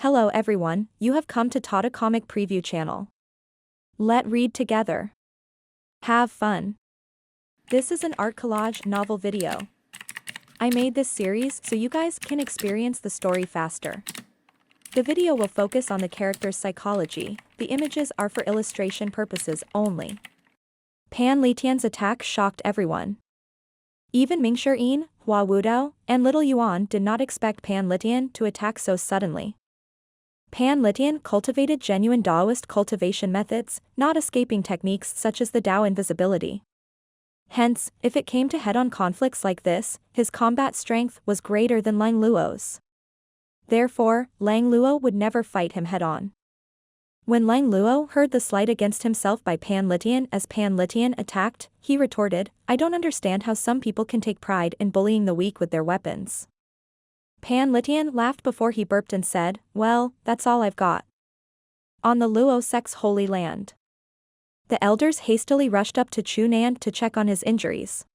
Hello everyone, you have come to Tata Comic Preview channel. Let read together. Have fun. This is an art collage novel video. I made this series so you guys can experience the story faster. The video will focus on the character's psychology, the images are for illustration purposes only. Pan Litian's attack shocked everyone. Even Mingxian, Hua Wudao, and Little Yuan did not expect Pan Litian to attack so suddenly. Pan Litian cultivated genuine Taoist cultivation methods, not escaping techniques such as the Tao invisibility. Hence, if it came to head-on conflicts like this, his combat strength was greater than Lang Luo's. Therefore, Lang Luo would never fight him head-on. When Lang Luo heard the slight against himself by Pan Litian as Pan Litian attacked, he retorted, "I don't understand how some people can take pride in bullying the weak with their weapons." Pan Litian laughed before he burped and said, "Well, that's all I've got." On the Luo sect's holy land. The elders hastily rushed up to Chu Nan to check on his injuries.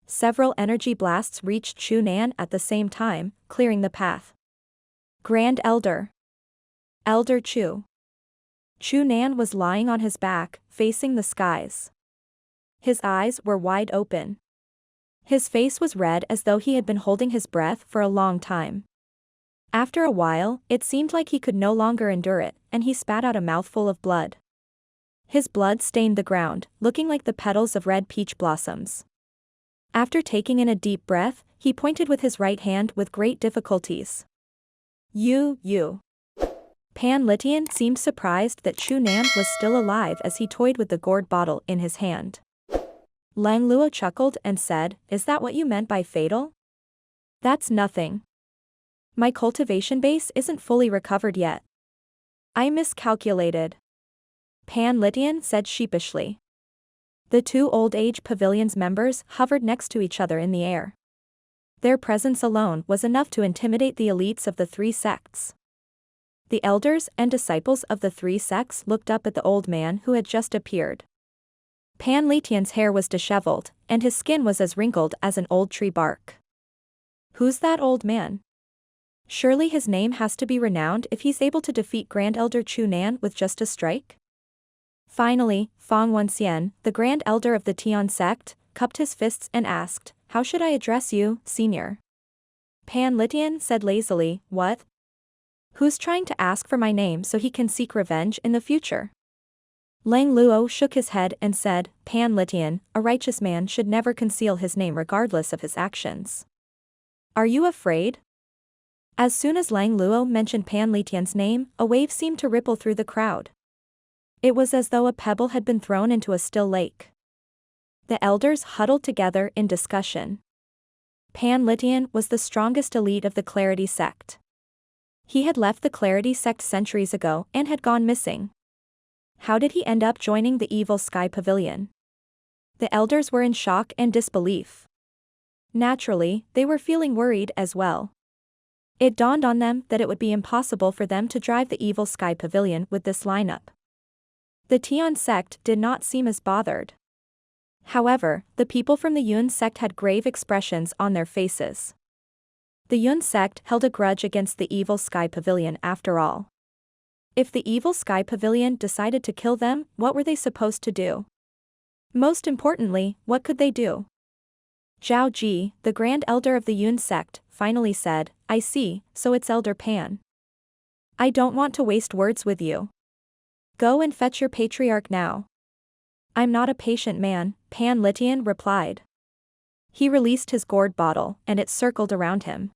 Several energy blasts reached Chu Nan at the same time, clearing the path. Grand Elder. Elder Chu. Chu Nan was lying on his back, facing the skies. His eyes were wide open. His face was red as though he had been holding his breath for a long time. After a while, it seemed like he could no longer endure it, and he spat out a mouthful of blood. His blood stained the ground, looking like the petals of red peach blossoms. After taking in a deep breath, he pointed with his right hand with great difficulties. You. Pan Litian seemed surprised that Chu Nan was still alive as he toyed with the gourd bottle in his hand. Lang Luo chuckled and said, "Is that what you meant by fatal? That's nothing. My cultivation base isn't fully recovered yet. I miscalculated." Pan Litian said sheepishly. The two Old Age Pavilion's members hovered next to each other in the air. Their presence alone was enough to intimidate the elites of the three sects. The elders and disciples of the three sects looked up at the old man who had just appeared. Pan Litian's hair was disheveled, and his skin was as wrinkled as an old tree bark. Who's that old man? Surely his name has to be renowned if he's able to defeat Grand Elder Chu Nan with just a strike? Finally, Fang Wenxian, the Grand Elder of the Tian sect, cupped his fists and asked, "How should I address you, senior?" Pan Litian said lazily, "What? Who's trying to ask for my name so he can seek revenge in the future?" Lang Luo shook his head and said, "Pan Litian, a righteous man should never conceal his name regardless of his actions. Are you afraid?" As soon as Lang Luo mentioned Pan Litian's name, a wave seemed to ripple through the crowd. It was as though a pebble had been thrown into a still lake. The elders huddled together in discussion. Pan Litian was the strongest elite of the Clarity sect. He had left the Clarity sect centuries ago and had gone missing. How did he end up joining the evil Sky Pavilion? The elders were in shock and disbelief. Naturally, they were feeling worried as well. It dawned on them that it would be impossible for them to drive the evil Sky Pavilion with this lineup. The Tian sect did not seem as bothered. However, the people from the Yuan sect had grave expressions on their faces. The Yuan sect held a grudge against the evil Sky Pavilion after all. If the evil Sky Pavilion decided to kill them, what were they supposed to do? Most importantly, what could they do? Zhao Ji, the Grand Elder of the Yuan sect, finally said, "I see, so it's Elder Pan. I don't want to waste words with you. Go and fetch your Patriarch now." "I'm not a patient man," Pan Litian replied. He released his gourd bottle, and it circled around him.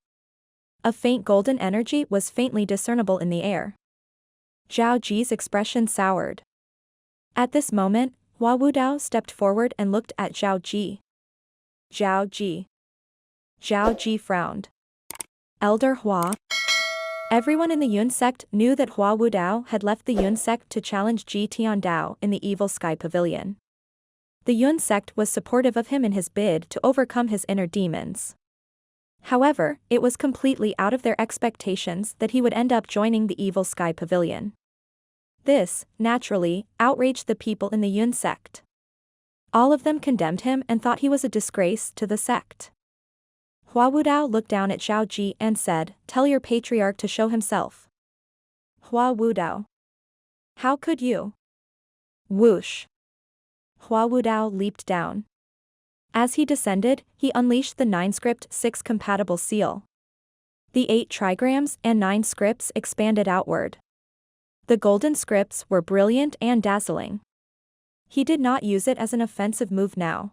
A faint golden energy was faintly discernible in the air. Zhao Ji's expression soured. At this moment, Hua Wudao stepped forward and looked at Zhao Ji. Zhao Ji. Zhao Ji frowned. "Elder Hua." Everyone in the Yuan sect knew that Hua Wudao had left the Yuan sect to challenge Ji Tiandao in the evil Sky Pavilion. The Yuan sect was supportive of him in his bid to overcome his inner demons. However, it was completely out of their expectations that he would end up joining the evil Sky Pavilion. This, naturally, outraged the people in the Yuan sect. All of them condemned him and thought he was a disgrace to the sect. Hua Wudao looked down at Zhao Ji and said, "Tell your patriarch to show himself." Hua Wudao. How could you? Whoosh. Hua Wudao leaped down. As he descended, he unleashed the 9-script 6 compatible seal. The 8 trigrams and 9 scripts expanded outward. The golden scripts were brilliant and dazzling. He did not use it as an offensive move now.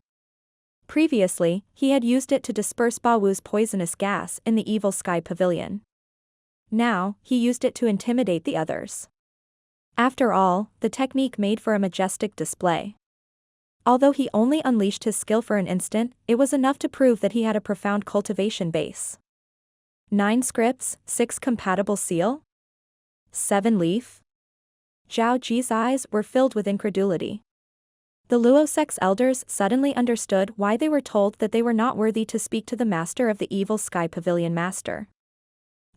Previously, he had used it to disperse Bawu's poisonous gas in the evil sky pavilion. Now, he used it to intimidate the others. After all, the technique made for a majestic display. Although he only unleashed his skill for an instant, it was enough to prove that he had a profound cultivation base. 9 scripts, 6 compatible seal? 7 leaf? Zhao Ji's eyes were filled with incredulity. The Luo Sect's elders suddenly understood why they were told that they were not worthy to speak to the master of the evil sky pavilion master.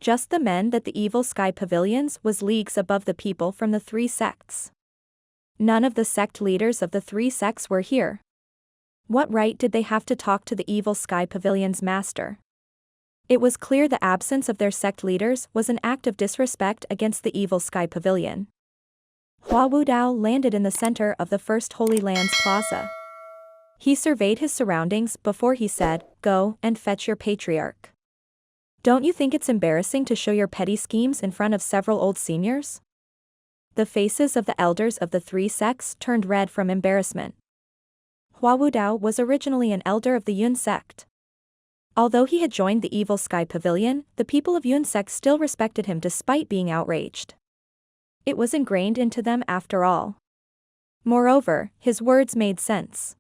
Just the men that the evil sky pavilions was leagues above the people from the 3 sects. None of the sect leaders of the 3 sects were here. What right did they have to talk to the evil sky pavilion's master? It was clear the absence of their sect leaders was an act of disrespect against the evil sky pavilion. Hua Wudao landed in the center of the First Holy Lands plaza. He surveyed his surroundings before he said, "Go and fetch your patriarch. Don't you think it's embarrassing to show your petty schemes in front of several old seniors?" The faces of the elders of the 3 sects turned red from embarrassment. Hua Wudao was originally an elder of the Yuan'er sect. Although he had joined the evil sky pavilion, the people of Yuan'er sect still respected him despite being outraged. It was ingrained into them after all. Moreover, his words made sense.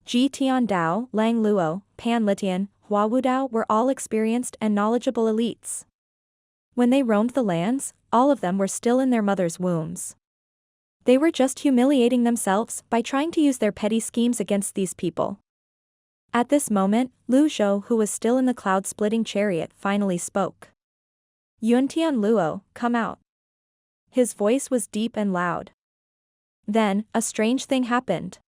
Ji Tiandao, Lang Luo, Pan Litian, Hua Wudao were all experienced and knowledgeable elites. When they roamed the lands, all of them were still in their mother's wombs. They were just humiliating themselves by trying to use their petty schemes against these people. At this moment, Lu Zhou, who was still in the cloud-splitting chariot, finally spoke. "Yuantian Luo, come out." His voice was deep and loud. Then, a strange thing happened.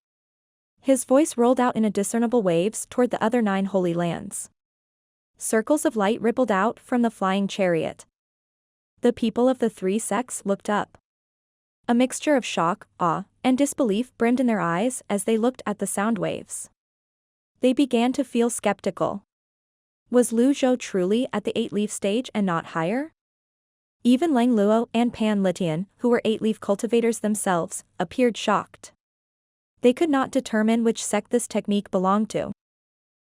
His voice rolled out in indiscernible waves toward the other 9 holy lands. Circles of light rippled out from the flying chariot. The people of the 3 sects looked up. A mixture of shock, awe, and disbelief brimmed in their eyes as they looked at the sound waves. They began to feel skeptical. Was Lu Zhou truly at the 8-leaf stage and not higher? Even Lang Luo and Pan Litian, who were 8-leaf cultivators themselves, appeared shocked. They could not determine which sect this technique belonged to.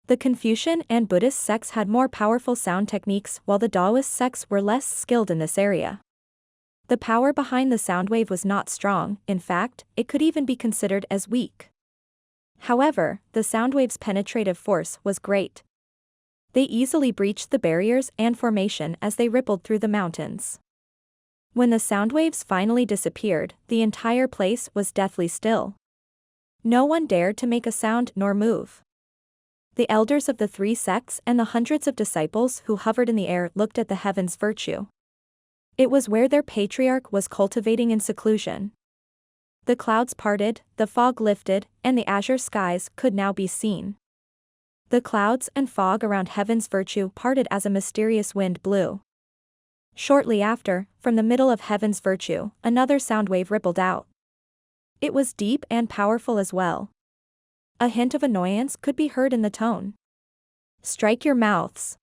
The Confucian and Buddhist sects had more powerful sound techniques while the Taoist sects were less skilled in this area. The power behind the sound wave was not strong, in fact, it could even be considered as weak. However, the sound wave's penetrative force was great. They easily breached the barriers and formation as they rippled through the mountains. When the sound waves finally disappeared, the entire place was deathly still. No one dared to make a sound nor move. The elders of the 3 sects and the hundreds of disciples who hovered in the air looked at the heavens virtue. It was where their patriarch was cultivating in seclusion. The clouds parted, the fog lifted, and the azure skies could now be seen. The clouds and fog around heaven's virtue parted as a mysterious wind blew. Shortly after, from the middle of heaven's virtue, another sound wave rippled out. It was deep and powerful as well. A hint of annoyance could be heard in the tone. "Strike your mouths."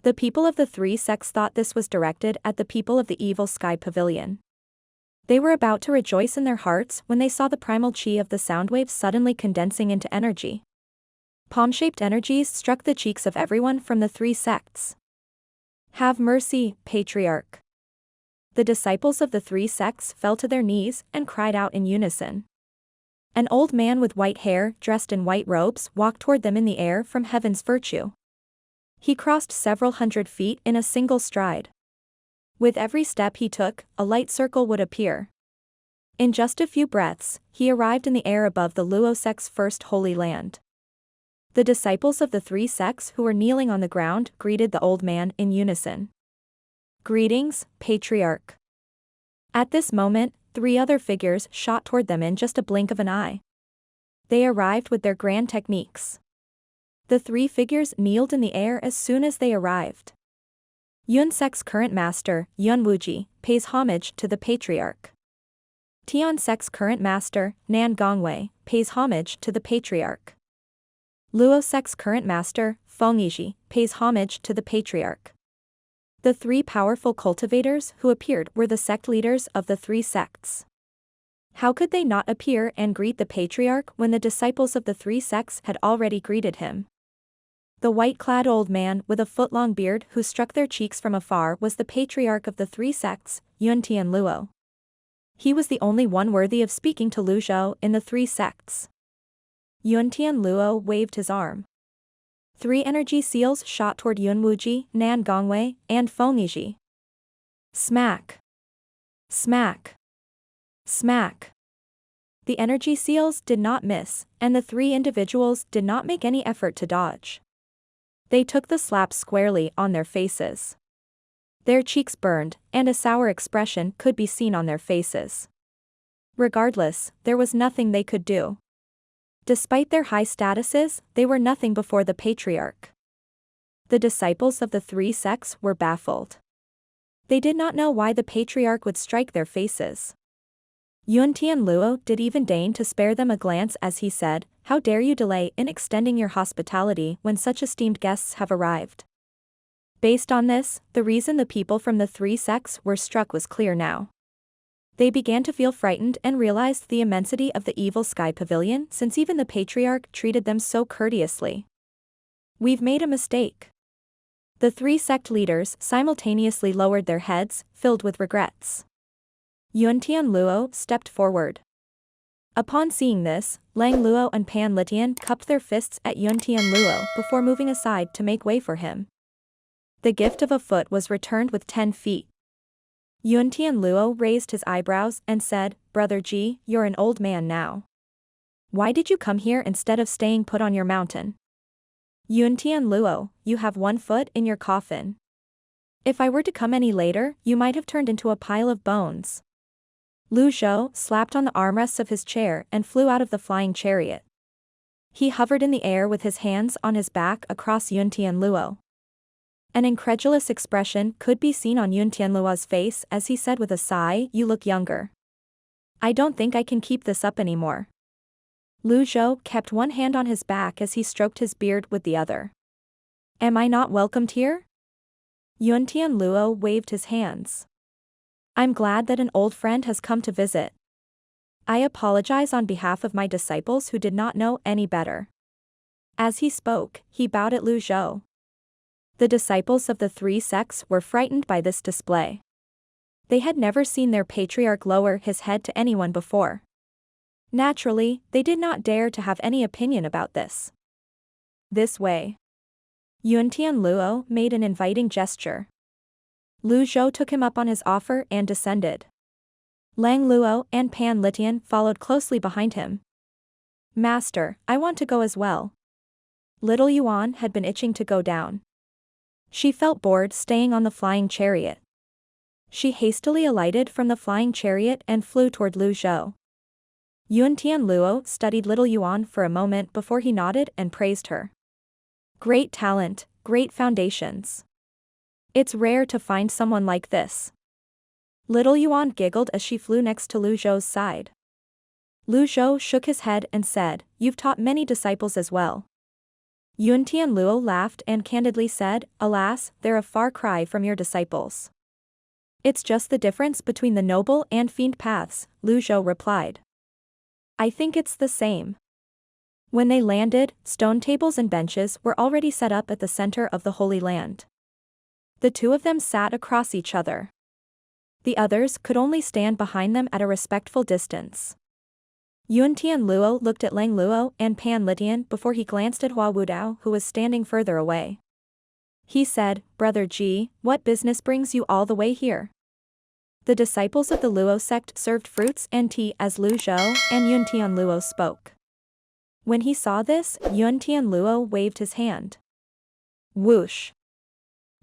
The people of the 3 sects thought this was directed at the people of the evil sky pavilion. They were about to rejoice in their hearts when they saw the primal chi of the sound wave suddenly condensing into energy. Palm-shaped energies struck the cheeks of everyone from the 3 sects. "Have mercy, Patriarch." The disciples of the 3 sects fell to their knees and cried out in unison. An old man with white hair, dressed in white robes, walked toward them in the air from heaven's virtue. He crossed several hundred feet in a single stride. With every step he took, a light circle would appear. In just a few breaths, he arrived in the air above the Luo sect's first holy land. The disciples of the 3 sects who were kneeling on the ground greeted the old man in unison. "Greetings, Patriarch." At this moment, 3 other figures shot toward them in just a blink of an eye. They arrived with their grand techniques. The 3 figures kneeled in the air as soon as they arrived. Yuan Sect's current master, Yuan'er, pays homage to the Patriarch. Tian Sect's current master, Nan Gongwei, pays homage to the Patriarch. Luo Sect's current master, Fengyi, pays homage to the Patriarch. The three powerful cultivators who appeared were the sect leaders of the three sects. How could they not appear and greet the Patriarch when the disciples of the three sects had already greeted him? The white-clad old man with a foot-long beard who struck their cheeks from afar was the Patriarch of the three sects, Yuantian Luo. He was the only one worthy of speaking to Lu Zhou in the three sects. Yuantian Luo waved his arm. 3 energy seals shot toward Yuan'er, Nan Gongwei, and Fengyi. Smack! Smack! Smack! The energy seals did not miss, and the 3 individuals did not make any effort to dodge. They took the slaps squarely on their faces. Their cheeks burned, and a sour expression could be seen on their faces. Regardless, there was nothing they could do. Despite their high statuses, they were nothing before the Patriarch. The disciples of the three sects were baffled. They did not know why the Patriarch would strike their faces. Yuantian Luo did even deign to spare them a glance as he said, "How dare you delay in extending your hospitality when such esteemed guests have arrived?" Based on this, the reason the people from the three sects were struck was clear now. They began to feel frightened and realized the immensity of the evil sky pavilion since even the Patriarch treated them so courteously. "We've made a mistake." The three sect leaders simultaneously lowered their heads, filled with regrets. Yuantian Luo stepped forward. Upon seeing this, Lang Luo and Pan Litian cupped their fists at Yuantian Luo before moving aside to make way for him. The gift of a foot was returned with 10 feet. Yuantian Luo raised his eyebrows and said, "Brother Ji, you're an old man now. Why did you come here instead of staying put on your mountain?" "Yuantian Luo, you have 1 foot in your coffin. If I were to come any later, you might have turned into a pile of bones." Lu Zhou slapped on the armrests of his chair and flew out of the flying chariot. He hovered in the air with his hands on his back across Yuantian Luo. An incredulous expression could be seen on Yuantian Luo's face as he said with a sigh, "You look younger. I don't think I can keep this up anymore." Lu Zhou kept one hand on his back as he stroked his beard with the other. "Am I not welcomed here?" Yuantian Luo waved his hands. "I'm glad that an old friend has come to visit. I apologize on behalf of my disciples who did not know any better." As he spoke, he bowed at Lu Zhou. The disciples of the three sects were frightened by this display. They had never seen their Patriarch lower his head to anyone before. Naturally, they did not dare to have any opinion about this. "This way." Yuantian Luo made an inviting gesture. Lu Zhou took him up on his offer and descended. Lang Luo and Pan Litian followed closely behind him. "Master, I want to go as well." Little Yuan had been itching to go down. She felt bored staying on the flying chariot. She hastily alighted from the flying chariot and flew toward Lu Zhou. Yuantian Luo studied little Yuan for a moment before he nodded and praised her. "Great talent, great foundations. It's rare to find someone like this." Little Yuan giggled as she flew next to Lu Zhou's side. Lu Zhou shook his head and said, "You've taught many disciples as well." Yuantian Luo laughed and candidly said, "Alas, they're a far cry from your disciples." "It's just the difference between the noble and fiend paths," Lu Zhou replied. "I think it's the same." When they landed, stone tables and benches were already set up at the center of the Holy Land. The two of them sat across each other. The others could only stand behind them at a respectful distance. Yuantian Luo looked at Lang Luo and Pan Litian before he glanced at Hua Wudao who was standing further away. He said, "Brother Ji, what business brings you all the way here?" The disciples of the Luo sect served fruits and tea as Lu Zhou and Yuantian Luo spoke. When he saw this, Yuantian Luo waved his hand. Whoosh!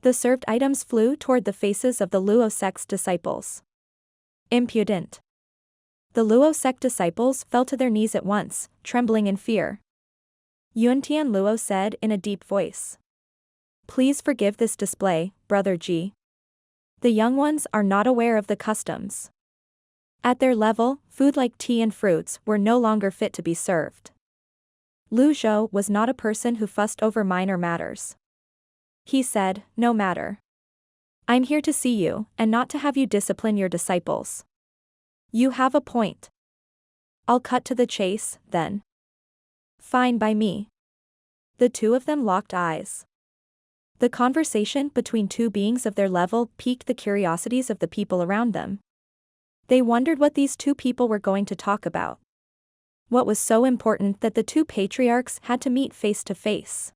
The served items flew toward the faces of the Luo sect's disciples. Impudent! The Luo sect disciples fell to their knees at once, trembling in fear. Yuantian Luo said in a deep voice, Please forgive this display, Brother G. The young ones are not aware of the customs. At their level, food like tea and fruits were no longer fit to be served. Zhou was not a person who fussed over minor matters. He said, no matter. I'm here to see you, and not to have you discipline your disciples. You have a point. I'll cut to the chase, then. Fine by me. The two of them locked eyes. The conversation between two beings of their level piqued the curiosities of the people around them. They wondered what these two people were going to talk about. What was so important that the two patriarchs had to meet face to face?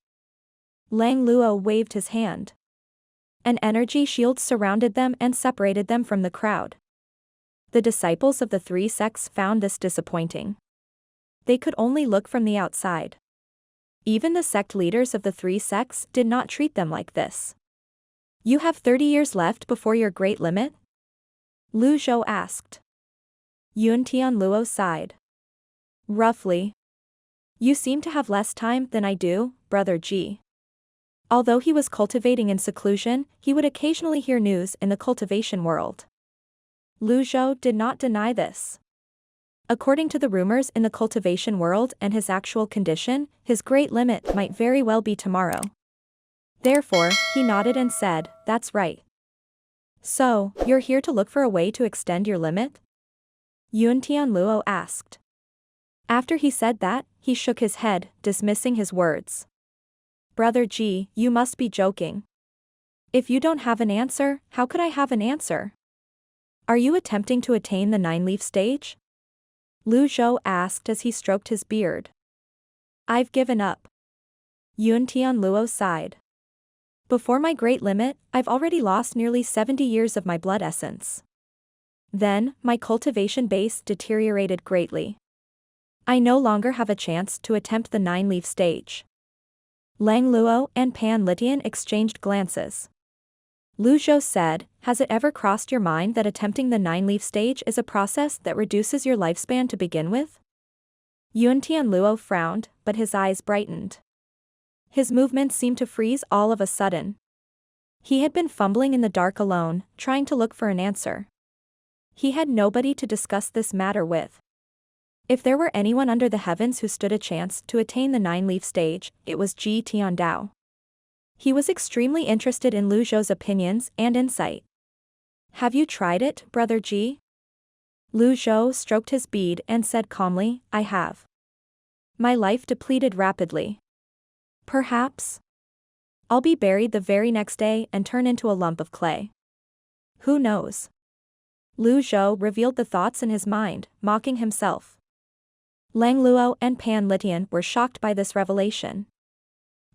Lang Luo waved his hand. An energy shield surrounded them and separated them from the crowd. The disciples of the three sects found this disappointing. They could only look from the outside. Even the sect leaders of the three sects did not treat them like this. You have 30 years left before your great limit? Zhou asked. Yuan'er sighed. Roughly. You seem to have less time than I do, Brother G. Although he was cultivating in seclusion, he would occasionally hear news in the cultivation world. Zhou did not deny this. According to the rumors in the cultivation world and his actual condition, his great limit might very well be tomorrow. Therefore, he nodded and said, that's right. So, you're here to look for a way to extend your limit? Yuan'er asked. After he said that, he shook his head, dismissing his words. Brother G, you must be joking. If you don't have an answer, how could I have an answer? Are you attempting to attain the 9-leaf stage? Zhou asked as he stroked his beard. I've given up. Yuan'er sighed. Before my great limit, I've already lost nearly 70 years of my blood essence. Then, my cultivation base deteriorated greatly. I no longer have a chance to attempt the 9-leaf stage. Lang Luo and Pan Litian exchanged glances. Zhou said, has it ever crossed your mind that attempting the 9-leaf stage is a process that reduces your lifespan to begin with? Yuan'er frowned, but his eyes brightened. His movements seemed to freeze all of a sudden. He had been fumbling in the dark alone, trying to look for an answer. He had nobody to discuss this matter with. If there were anyone under the heavens who stood a chance to attain the 9-leaf stage, it was Ji Tiandao. He was extremely interested in Zhou's opinions and insight. Have you tried it, Brother Ji? Zhou stroked his bead and said calmly, I have. My life depleted rapidly. Perhaps. I'll be buried the very next day and turn into a lump of clay. Who knows? Zhou revealed the thoughts in his mind, mocking himself. Lang Luo and Pan Litian were shocked by this revelation.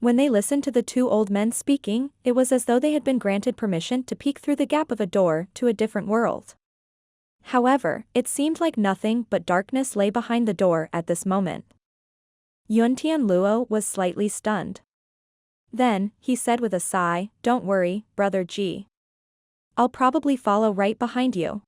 When they listened to the two old men speaking, it was as though they had been granted permission to peek through the gap of a door to a different world. However, it seemed like nothing but darkness lay behind the door at this moment. Yuan'er was slightly stunned. Then, he said with a sigh, don't worry, Brother G. I'll probably follow right behind you.